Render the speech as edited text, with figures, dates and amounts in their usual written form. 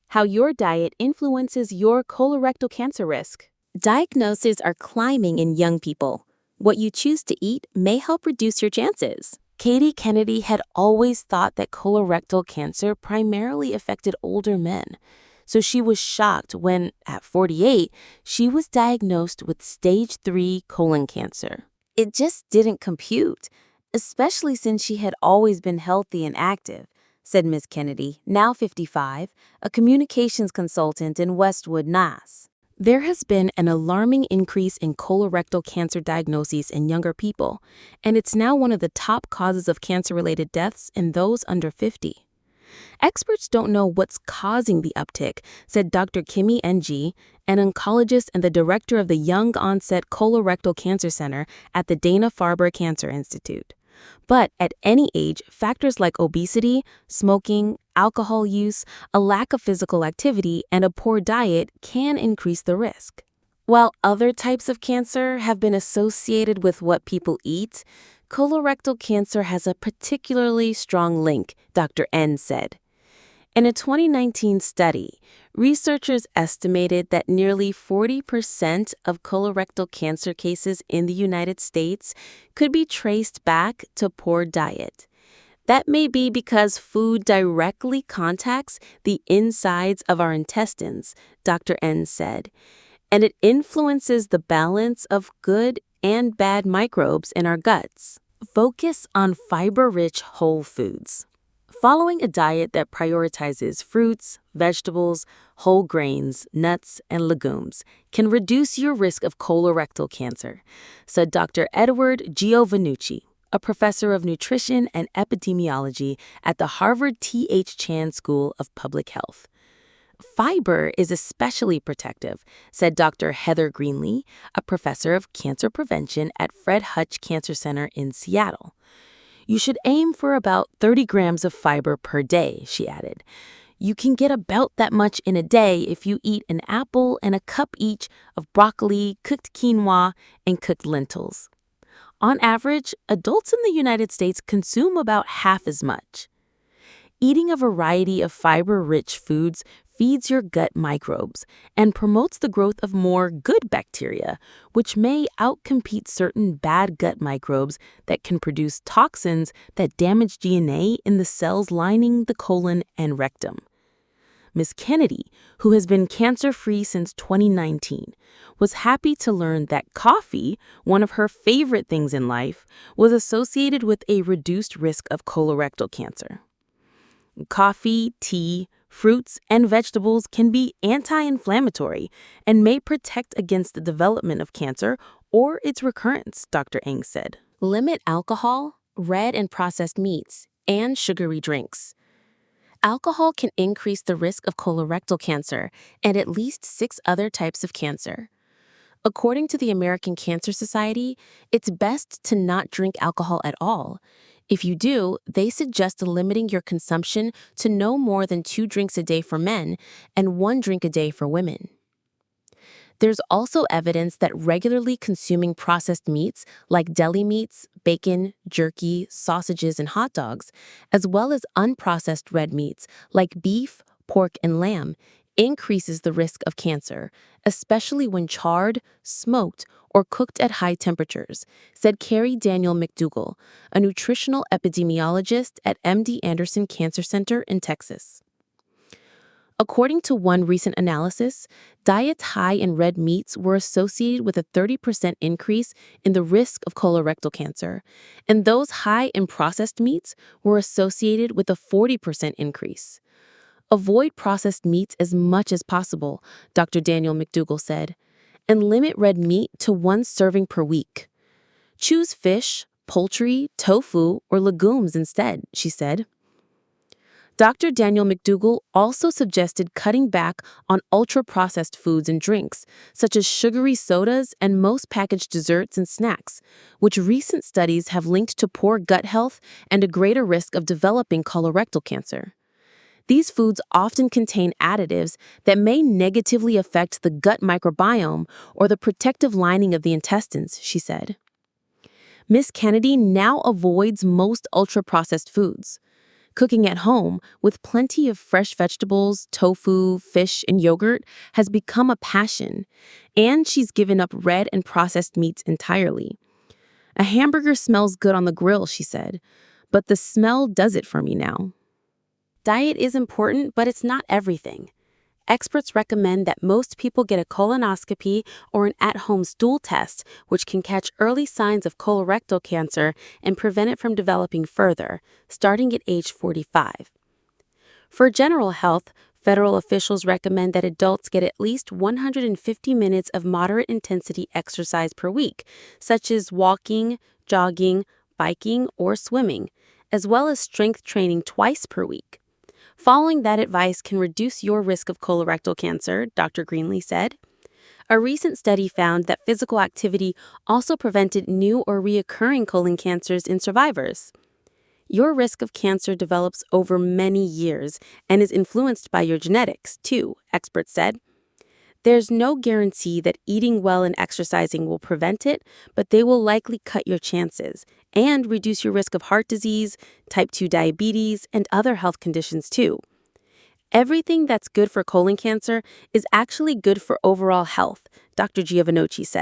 how your diet influences your colorectal cancer risk. Diagnoses are climbing in young people. What you choose to eat may help reduce your chances. Katie Kennedy had always thought that colorectal cancer primarily affected older men. So she was shocked when, at 48, she was diagnosed with stage 3 colon cancer. It just didn't compute, especially since she had always been healthy and active, said Ms. Kennedy, now 55, a communications consultant in Westwood, Mass. There has been an alarming increase in colorectal cancer diagnoses in younger people, and it's now one of the top causes of cancer-related deaths in those under 50. Experts don't know what's causing the uptick, said Dr. Kimi Ng, an oncologist and the director of the Young Onset Colorectal Cancer Center at the Dana-Farber Cancer Institute. But at any age, factors like obesity, smoking, alcohol use, a lack of physical activity, and a poor diet can increase the risk. While other types of cancer have been associated with what people eat, colorectal cancer has a particularly strong link, Dr. N said. In a 2019 study, researchers estimated that nearly 40% of colorectal cancer cases in the United States could be traced back to poor diet. That may be because food directly contacts the insides of our intestines, Dr. N said, and it influences the balance of good and bad microbes in our guts. Focus on fiber-rich whole foods. Following a diet that prioritizes fruits, vegetables, whole grains, nuts, and legumes can reduce your risk of colorectal cancer, said Dr. Edward Giovannucci, a professor of nutrition and epidemiology at the Harvard T.H. Chan School of Public Health. Fiber is especially protective, said Dr. Heather Greenlee, a professor of cancer prevention at Fred Hutch Cancer Center in Seattle. You should aim for about 30 grams of fiber per day, she added. You can get about that much in a day if you eat an apple and a cup each of broccoli, cooked quinoa, and cooked lentils. On average, adults in the United States consume about half as much. Eating a variety of fiber-rich foods feeds your gut microbes and promotes the growth of more good bacteria, which may outcompete certain bad gut microbes that can produce toxins that damage DNA in the cells lining the colon and rectum. Ms. Kennedy, who has been cancer-free since 2019, was happy to learn that coffee, one of her favorite things in life, was associated with a reduced risk of colorectal cancer. Coffee, tea, fruits, and vegetables can be anti-inflammatory and may protect against the development of cancer or its recurrence, Dr. Ng said. Limit alcohol, red and processed meats, and sugary drinks. Alcohol can increase the risk of colorectal cancer and at least 6 other types of cancer. According to the American Cancer Society, it's best to not drink alcohol at all. If you do, they suggest limiting your consumption to no more than 2 drinks a day for men and 1 drink a day for women. There's also evidence that regularly consuming processed meats like deli meats, bacon, jerky, sausages, and hot dogs, as well as unprocessed red meats like beef, pork, and lamb, increases the risk of cancer, especially when charred, smoked, or cooked at high temperatures, said Carrie Daniel McDougall, a nutritional epidemiologist at MD Anderson Cancer Center in Texas. According to one recent analysis, diets high in red meats were associated with a 30% increase in the risk of colorectal cancer, and those high in processed meats were associated with a 40% increase. Avoid processed meats as much as possible, Dr. Daniel McDougall said, and limit red meat to 1 serving per week. Choose fish, poultry, tofu, or legumes instead, she said. Dr. Daniel McDougall also suggested cutting back on ultra-processed foods and drinks, such as sugary sodas and most packaged desserts and snacks, which recent studies have linked to poor gut health and a greater risk of developing colorectal cancer. These foods often contain additives that may negatively affect the gut microbiome or the protective lining of the intestines, she said. Ms. Kennedy now avoids most ultra-processed foods. Cooking at home, with plenty of fresh vegetables, tofu, fish, and yogurt, has become a passion. And she's given up red and processed meats entirely. A hamburger smells good on the grill, she said, but the smell does it for me now. Diet is important, but it's not everything. Experts recommend that most people get a colonoscopy or an at-home stool test, which can catch early signs of colorectal cancer and prevent it from developing further, starting at age 45. For general health, federal officials recommend that adults get at least 150 minutes of moderate-intensity exercise per week, such as walking, jogging, biking, or swimming, as well as strength training twice per week. Following that advice can reduce your risk of colorectal cancer, Dr. Greenlee said. A recent study found that physical activity also prevented new or reoccurring colon cancers in survivors. Your risk of cancer develops over many years and is influenced by your genetics, too, experts said. There's no guarantee that eating well and exercising will prevent it, but they will likely cut your chances and reduce your risk of heart disease, type 2 diabetes, and other health conditions too. Everything that's good for colon cancer is actually good for overall health, Dr. Giovannocci said.